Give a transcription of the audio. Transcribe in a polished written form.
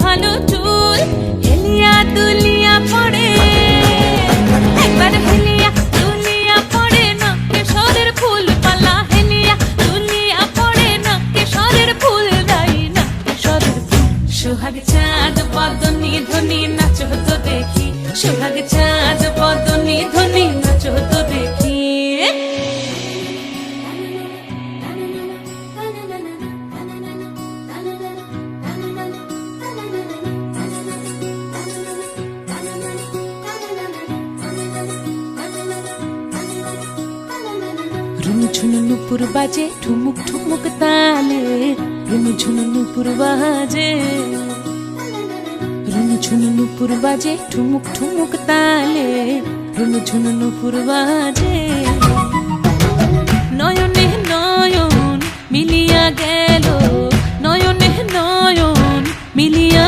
ভালো চুল হেলিয়া দুলিয়া পড়ে একবার হেলিয়া দুলিয়া পড়ে না কেশরের ফুল পালা হেলিয়া দুলিয়া পড়ে না কেশরের ফুল দাই না কেশরের ফুল সোহাগ চাঁদ বদনি ধ্বনি নাচ তো দেখি সোহাগ চাঁদ বদনি ধ্বনি নাচ তো দেখি রুনু ঝুনু নুপুর বাজে ঠুমুক ঠুমুক তালে রুনু ঝুনু নুপুর বাজে রুনু ঝুনু নুপুর বাজে ঠুমুক ঠুমুক তালে রুনু ঝুনু নুপুর বাজে নয়নে নয়ন মিলিয়া গেল নয়নে নয়ন মিলিয়া